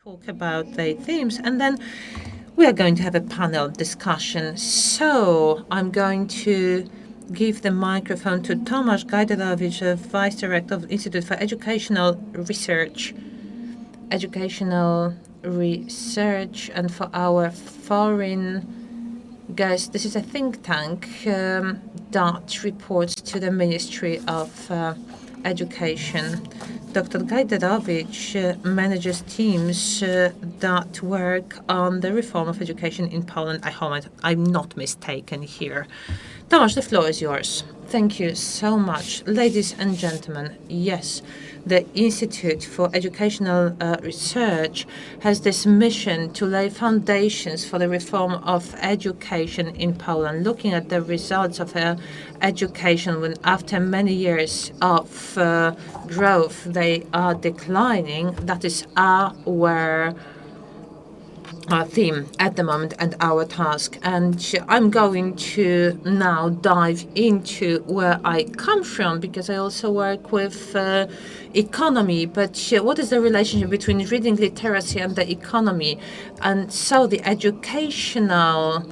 talk about the themes, and then we are going to have a panel discussion. So I'm going to give the microphone to Tomasz Gajderowicz, Vice Director of the Institute for Educational Research, and for our foreign guest, this is a think tank that reports to the Ministry of Education. Dr. Gajderowicz manages teams that work on the reform of education in Poland. I hope I'm not mistaken here. Tomasz, the floor is yours. Thank you so much. Ladies and gentlemen, yes, the Institute for Educational Research has this mission to lay foundations for the reform of education in Poland, looking at the results of education when after many years of growth they are declining. That is our theme at the moment and our task. And I'm going to now dive into where I come from, because I also work with economy. But what is the relationship between reading literacy and the economy? And so the educational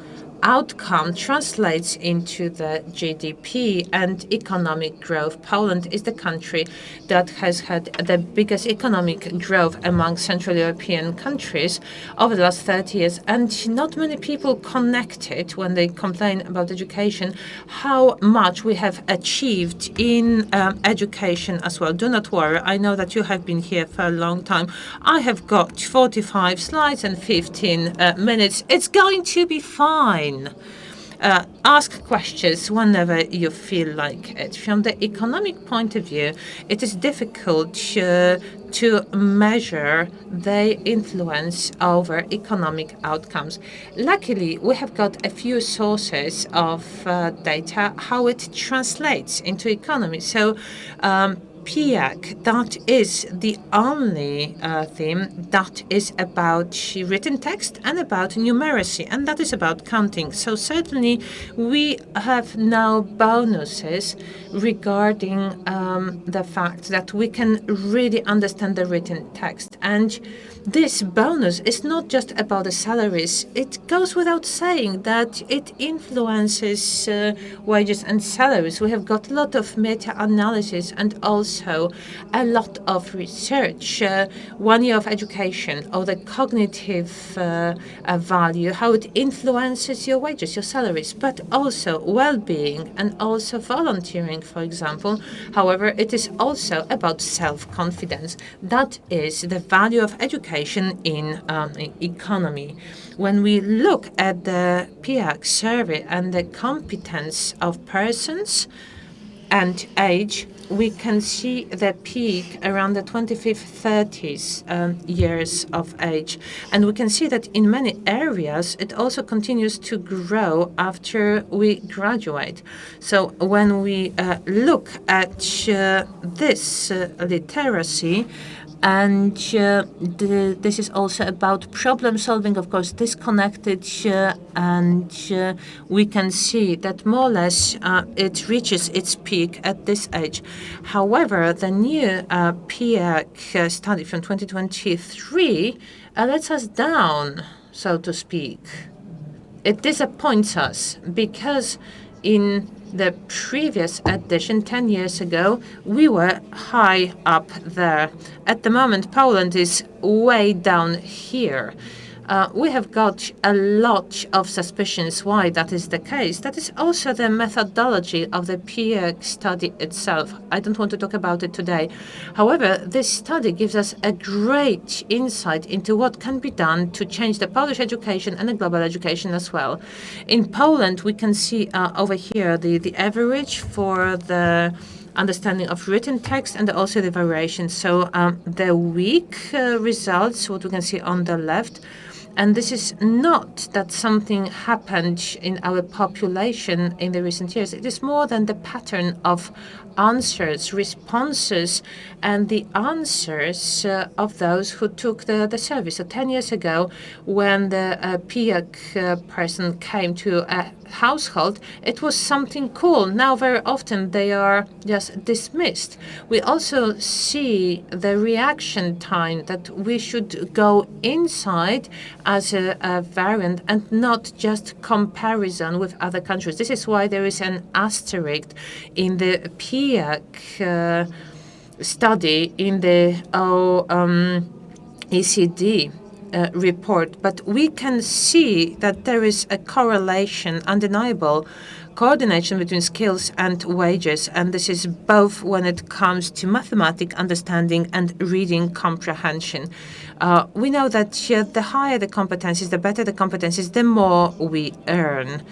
outcome translates into the GDP and economic growth. Poland is the country that has had the biggest economic growth among Central European countries over the last 30 years. And not many people connect it when they complain about education, how much we have achieved in education as well. Do not worry. I know that you have been here for a long time. I have got 45 slides and 15 minutes. It's going to be fine. Ask questions whenever you feel like it. From the economic point of view, it is difficult to measure the influence over economic outcomes. Luckily, we have got a few sources of data, how it translates into economy. So PIAC, that is the only theme that is about written text and about numeracy, and that is about counting. So certainly we have now bonuses regarding the fact that we can really understand the written text. And this bonus is not just about the salaries. It goes without saying that it influences wages and salaries. We have got a lot of meta-analysis and also a lot of research. 1 year of education, or the cognitive value, how it influences your wages, your salaries, but also well-being and also volunteering, for example. However, it is also about self-confidence. That is the value of education in economy. When we look at the PIAC survey and the competence of persons and age, we can see the peak around the 25th, 30s years of age. And we can see that in many areas, it also continues to grow after we graduate. So when we look at this literacy, and this is also about problem solving, of course, disconnected, and we can see that more or less it reaches its peak at this age. However, the new PIAC study from 2023 lets us down, so to speak. It disappoints us because in the previous edition, 10 years ago, we were high up there. At the moment, Poland is way down here. We have got a lot of suspicions why that is the case. That is also the methodology of the PIAC study itself. I don't want to talk about it today. However, this study gives us a great insight into what can be done to change the Polish education and the global education as well. In Poland, we can see over here the average for the understanding of written text and also the variations. So the weak results, what we can see on the left, and this is not that something happened in our population in the recent years. It is more than the pattern of answers, responses, and the answers of those who took the survey. So 10 years ago, when the PIAC person came to a household, it was something cool. Now, very often, they are just dismissed. We also see the reaction time, that we should go inside as a variant and not just comparison with other countries. This is why there is an asterisk in the PIAC study in the OECD report. But we can see that there is a correlation, undeniable coordination between skills and wages, and this is both when it comes to mathematics understanding and reading comprehension. We know that the higher the competencies, the better the competencies, the more we earn.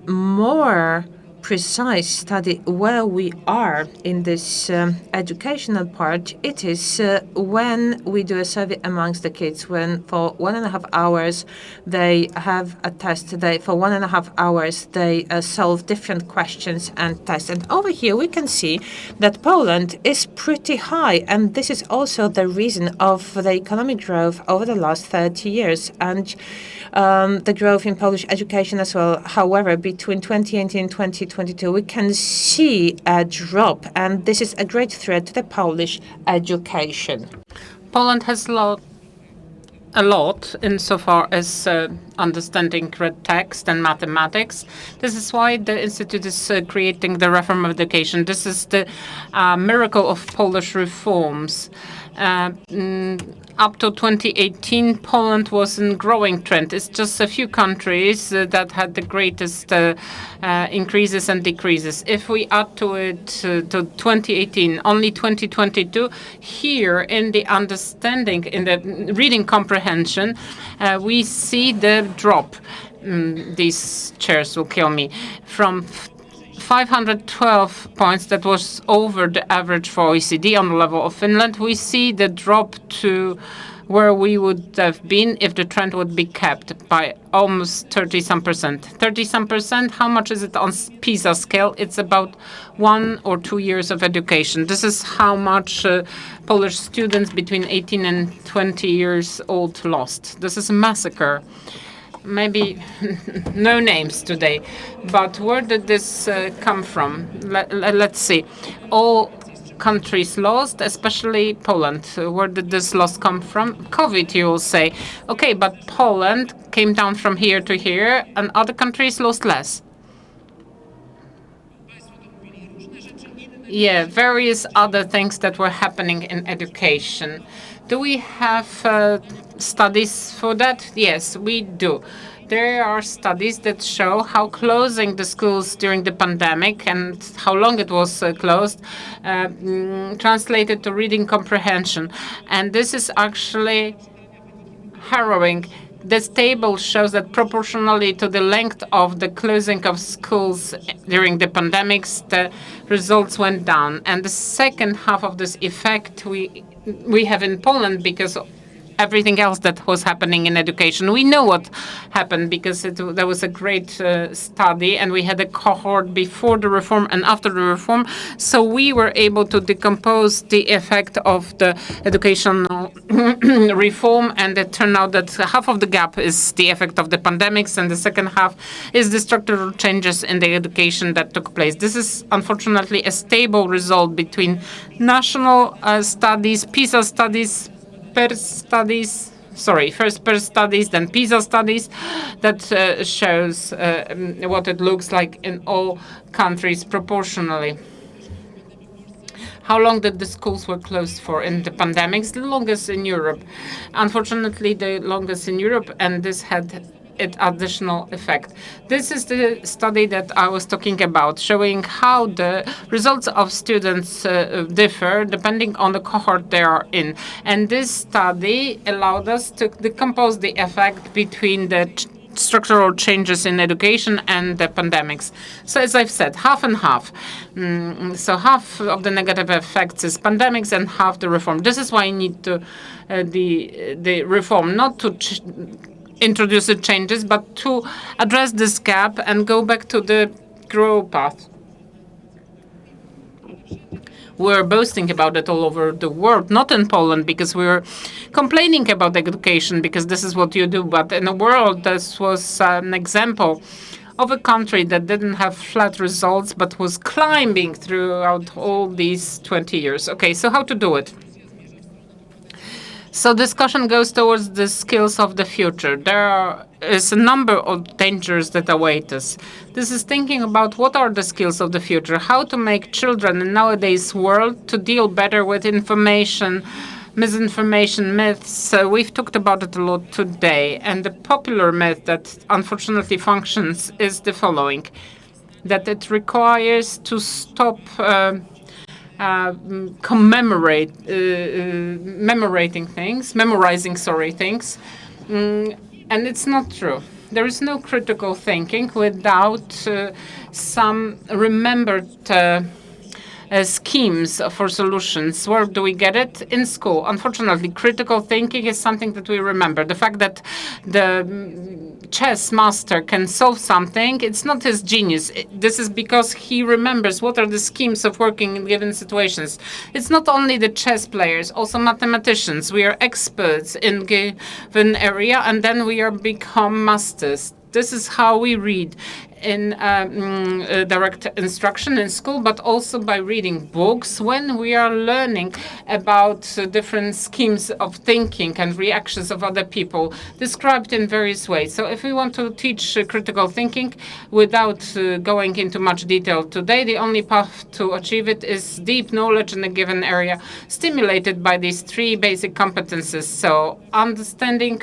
More precise study where we are in this educational part, it is when we do a survey amongst the kids, when for 1.5 hours they have a test, for 1.5 hours they solve different questions and tests. And over here we can see that Poland is pretty high, and this is also the reason of the economic growth over the last 30 years and the growth in Polish education as well. However, between 2018 and 2022, we can see a drop, and this is a great threat to the Polish education. Poland has a lot insofar as understanding read text and mathematics. This is why the Institute is creating the reform of education. This is the miracle of Polish reforms. Up to 2018, Poland was in growing trend. It's just a few countries that had the greatest increases and decreases. If we add to it to 2018, only 2022, here in the understanding, in the reading comprehension, we see the drop. These chairs will kill me. From 512 points, that was over the average for OECD on the level of Finland, we see the drop to where we would have been if the trend would be kept by almost 30-some%. 30-some%, how much is it on PISA scale? It's about 1 or 2 years of education. This is how much Polish students between 18 and 20 years old lost. This is a massacre. Maybe no names today, but where did this come from? Let's see. All countries lost, especially Poland. Where did this loss come from? COVID, you will say. Okay, but Poland came down from here to here, and other countries lost less. Yeah, various other things that were happening in education. Do we have studies for that? Yes, we do. There are studies that show how closing the schools during the pandemic and how long it was closed translated to reading comprehension. And this is actually harrowing. This table shows that proportionally to the length of the closing of schools during the pandemics, the results went down. And the second half of this effect we have in Poland because everything else that was happening in education. We know what happened because there was a great study, and we had a cohort before the reform and after the reform. So we were able to decompose the effect of the educational reform, and it turned out that half of the gap is the effect of the pandemics, and the second half is the structural changes in the education that took place. This is unfortunately a stable result between national studies, PISA studies, first PIRS studies, then PISA studies, that shows what it looks like in all countries proportionally. How long did the schools were closed for in the pandemics? The longest in Europe. Unfortunately, the longest in Europe, and this had its additional effect. This is the study that I was talking about, showing how the results of students differ depending on the cohort they are in. And this study allowed us to decompose the effect between the structural changes in education and the pandemics. So as I've said, half and half. So half of the negative effects is pandemics and half the reform. This is why I need to the reform, not to introduce the changes, but to address this gap and go back to the growth path. We're boasting about it all over the world, not in Poland because we're complaining about education because this is what you do, but in the world, this was an example of a country that didn't have flat results but was climbing throughout all these 20 years. Okay, so how to do it? So discussion goes towards the skills of the future. There is a number of dangers that await us. This is thinking about what are the skills of the future, how to make children in nowadays world to deal better with information, misinformation, myths. We've talked about it a lot today. And the popular myth that unfortunately functions is the following, that it requires to stop memorizing things, and it's not true. There is no critical thinking without some remembered schemes for solutions. Where do we get it? In school. Unfortunately, critical thinking is something that we remember. The fact that the chess master can solve something, it's not his genius. This is because he remembers what are the schemes of working in given situations. It's not only the chess players, also mathematicians. We are experts in given area, and then we are become masters. This is how we read in direct instruction in school, but also by reading books when we are learning about different schemes of thinking and reactions of other people described in various ways. So if we want to teach critical thinking without going into much detail today, the only path to achieve it is deep knowledge in a given area stimulated by these three basic competences. So understanding,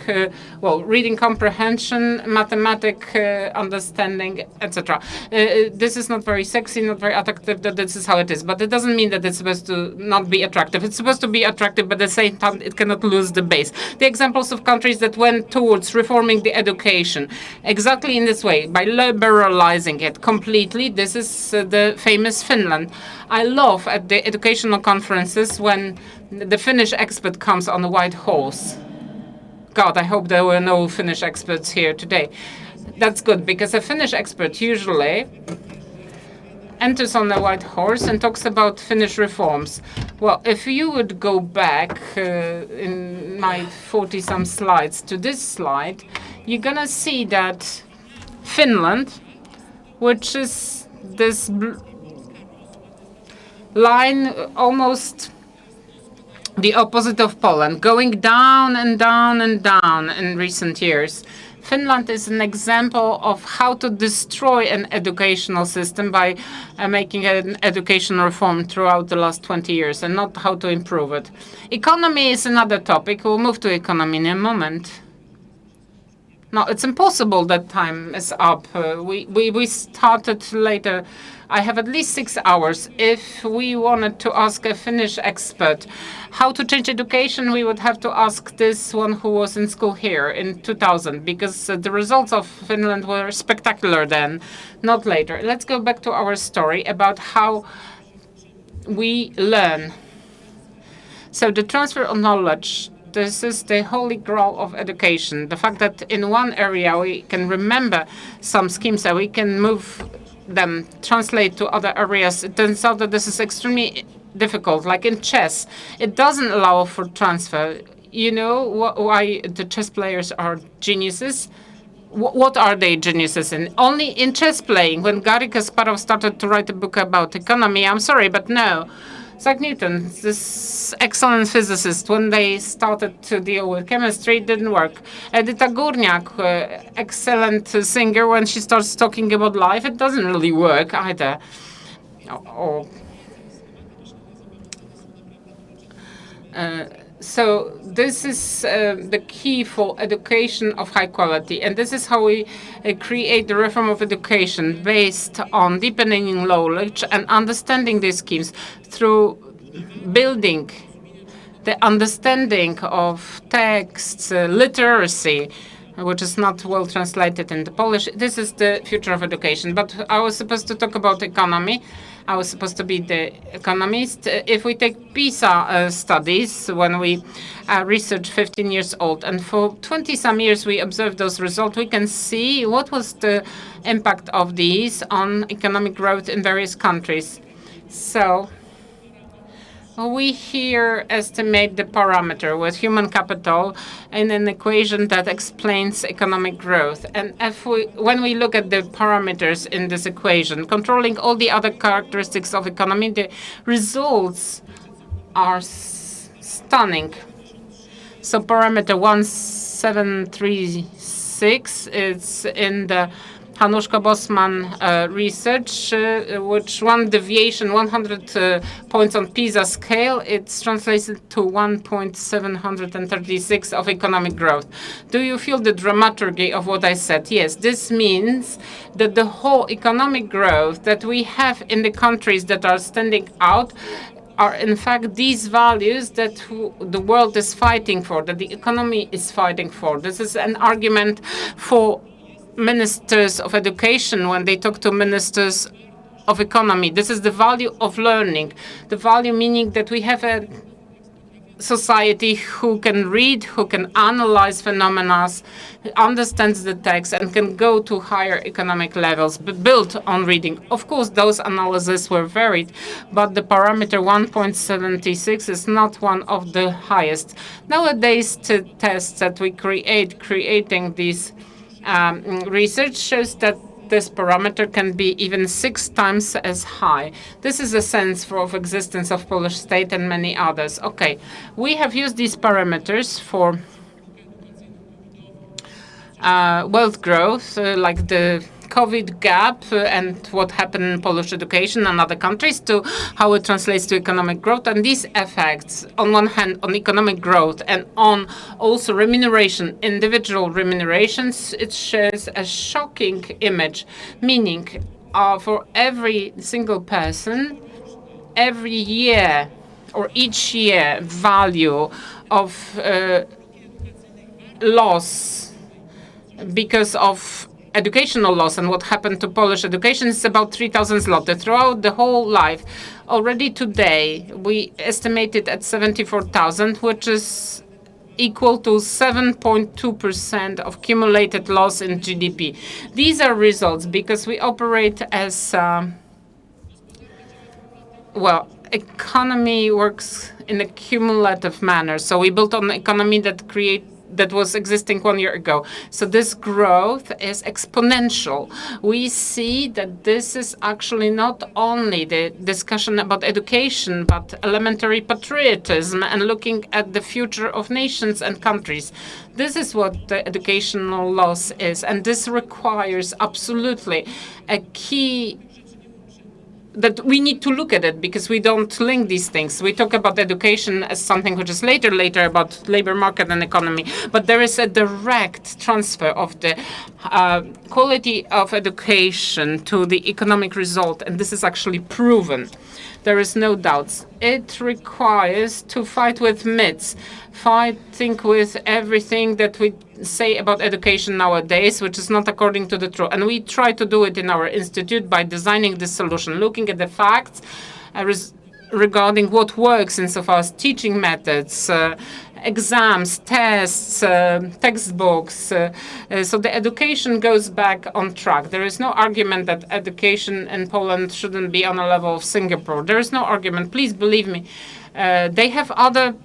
reading comprehension, mathematic understanding, etc. This is not very sexy, not very attractive, that this is how it is. But it doesn't mean that it's supposed to not be attractive. It's supposed to be attractive, but at the same time, it cannot lose the base. The examples of countries that went towards reforming the education exactly in this way, by liberalizing it completely, this is the famous Finland. I love at the educational conferences when the Finnish expert comes on a white horse. God, I hope there were no Finnish experts here today. That's good, because a Finnish expert usually enters on a white horse and talks about Finnish reforms. Well, if you would go back in my 40-some slides to this slide, you're going to see that Finland, which is this line almost the opposite of Poland, going down and down and down in recent years. Finland is an example of how to destroy an educational system by making an educational reform throughout the last 20 years and not how to improve it. Economy is another topic. We'll move to economy in a moment. No, it's impossible that time is up. We started later. I have at least 6 hours. If we wanted to ask a Finnish expert how to change education, we would have to ask this one who was in school here in 2000, because the results of Finland were spectacular then, not later. Let's go back to our story about how we learn. So the transfer of knowledge, this is the holy grail of education. The fact that in one area we can remember some schemes and we can move them, translate to other areas. It turns out that this is extremely difficult. Like in chess, it doesn't allow for transfer. You know why the chess players are geniuses? What are they geniuses in? Only in chess playing. When Garry Kasparov started to write a book about economy, I'm sorry, but no. Isaac Newton, this excellent physicist, when they started to deal with chemistry, it didn't work. Edyta Górniak, excellent singer, when she starts talking about life, it doesn't really work either. So this is the key for education of high quality. And this is how we create the reform of education based on deepening knowledge and understanding these schemes through building the understanding of texts, literacy, which is not well translated into Polish. This is the future of education. But I was supposed to talk about economy. I was supposed to be the economist. If we take PISA studies, when we researched 15 years old, and for 20-some years we observed those results, we can see what was the impact of these on economic growth in various countries. So We here estimate the parameter with human capital in an equation that explains economic growth. And when we look at the parameters in this equation, controlling all the other characteristics of economy, the results are stunning. So parameter 1736 is in the Hanuszka-Bosman research, which one deviation, 100 points on PISA scale, it's translated to 1.736 of economic growth. Do you feel the dramaturgy of what I said? Yes, this means that the whole economic growth that we have in the countries that are standing out are in fact these values that the world is fighting for, that the economy is fighting for. This is an argument for ministers of education when they talk to ministers of economy. This is the value of learning. The value meaning that we have a society who can read, who can analyze phenomena, understands the text, and can go to higher economic levels built on reading. Of course, those analyses were varied, but the parameter 1.76 is not one of the highest. Nowadays, the tests that we creating these research shows that this parameter can be even 6 times as high. This is a sense of existence of Polish state and many others. Okay, we have used these parameters for wealth growth, like the COVID gap and what happened in Polish education and other countries, to how it translates to economic growth. And these effects, on one hand, on economic growth and on also remuneration, individual remunerations, it shares a shocking image, meaning for every single person, every year or each year value of loss because of educational loss and what happened to Polish education is about 3,000 zloty throughout the whole life. Already today, we estimate it at 74,000, which is equal to 7.2% of cumulated loss in GDP. These are results because we operate as, economy works in a cumulative manner. So we built on an economy that was existing 1 year ago. So this growth is exponential. We see that this is actually not only the discussion about education, but elementary patriotism and looking at the future of nations and countries. This is what the educational loss is. And this requires absolutely a key that we need to look at it because we don't link these things. We talk about education as something which is later about labor market and economy, but there is a direct transfer of the quality of education to the economic result, and this is actually proven. There is no doubt. It requires to fight with myths, fighting with everything that we say about education nowadays, which is not according to the truth. And we try to do it in our institute by designing this solution, looking at the facts regarding what works insofar as teaching methods, exams, tests, textbooks. So the education goes back on track. There is no argument that education in Poland shouldn't be on a level of Singapore. There is no argument. Please believe me. They have other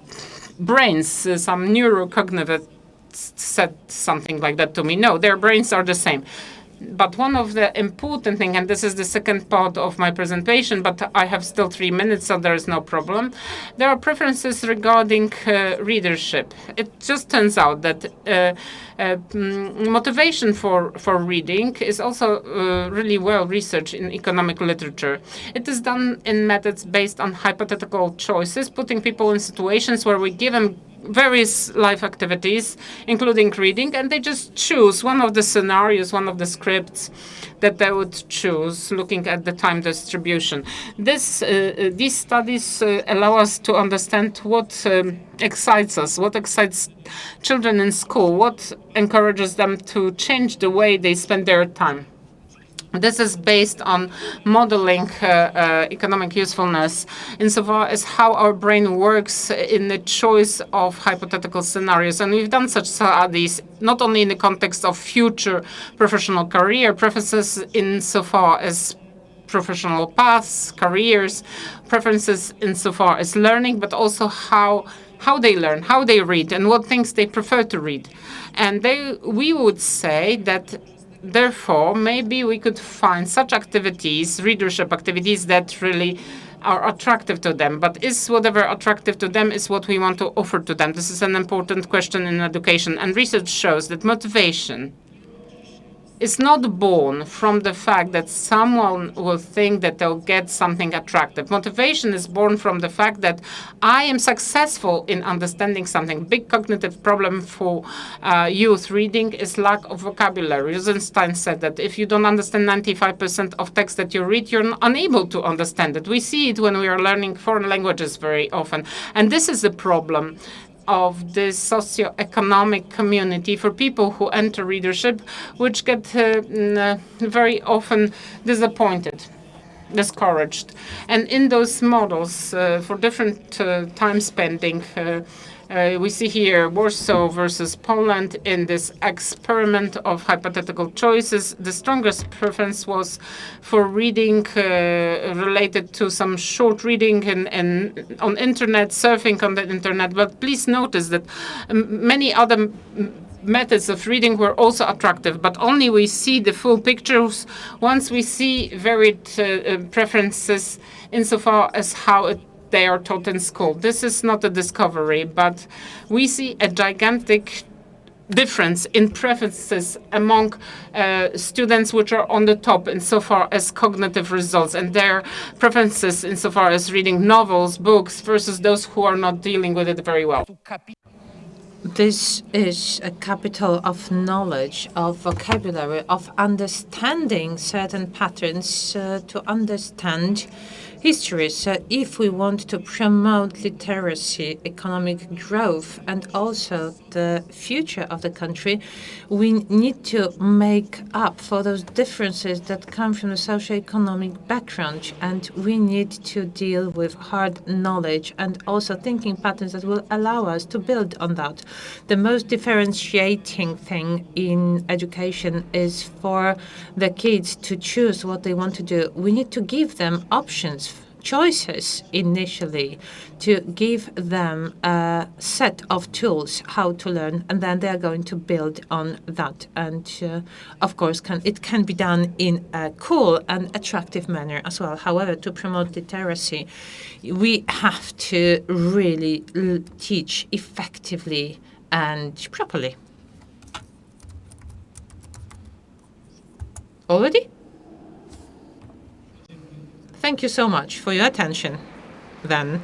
brains. Some neurocognitive said something like that to me. No, their brains are the same. But one of the important thing, and this is the second part of my presentation, but I have still 3 minutes, so there is no problem. There are preferences regarding readership. It just turns out that motivation for reading is also really well researched in economic literature. It is done in methods based on hypothetical choices, putting people in situations where we give them various life activities, including reading, and they just choose one of the scenarios, one of the scripts that they would choose, looking at the time distribution. These studies allow us to understand what excites us, what excites children in school, what encourages them to change the way they spend their time. This is based on modeling economic usefulness insofar as how our brain works in the choice of hypothetical scenarios. And we've done such studies not only in the context of future professional career preferences insofar as professional paths, careers, preferences insofar as learning, but also how they learn, how they read, and what things they prefer to read. And we would say that, therefore, maybe we could find such activities, readership activities, that really are attractive to them. But is whatever attractive to them is what we want to offer to them? This is an important question in education. And research shows that motivation is not born from the fact that someone will think that they'll get something attractive. Motivation is born from the fact that I am successful in understanding something. Big cognitive problem for youth reading is lack of vocabulary. Rosenstein said that if you don't understand 95% of text that you read, you're unable to understand it. We see it when we are learning foreign languages very often. And this is the problem of the socio-economic community for people who enter readership, which get very often disappointed, discouraged. And in those models for different time spending, we see here Warsaw versus Poland in this experiment of hypothetical choices. The strongest preference was for reading related to some short reading on internet, surfing on the internet. But please notice that many other methods of reading were also attractive, but only we see the full pictures once we see varied preferences insofar as how they are taught in school. This is not a discovery, but we see a gigantic difference in preferences among students which are on the top insofar as cognitive results, and their preferences insofar as reading novels, books, versus those who are not dealing with it very well. This is a capital of knowledge, of vocabulary, of understanding certain patterns, to understand history. So if we want to promote literacy, economic growth, and also the future of the country, we need to make up for those differences that come from the socioeconomic background, and we need to deal with hard knowledge and also thinking patterns that will allow us to build on that. The most differentiating thing in education is for the kids to choose what they want to do. We need to give them options, choices initially, to give them a set of tools how to learn, and then they are going to build on that. And of course, it can be done in a cool and attractive manner as well. However, to promote literacy, we have to really teach effectively and properly. Already? Thank you so much for your attention, then.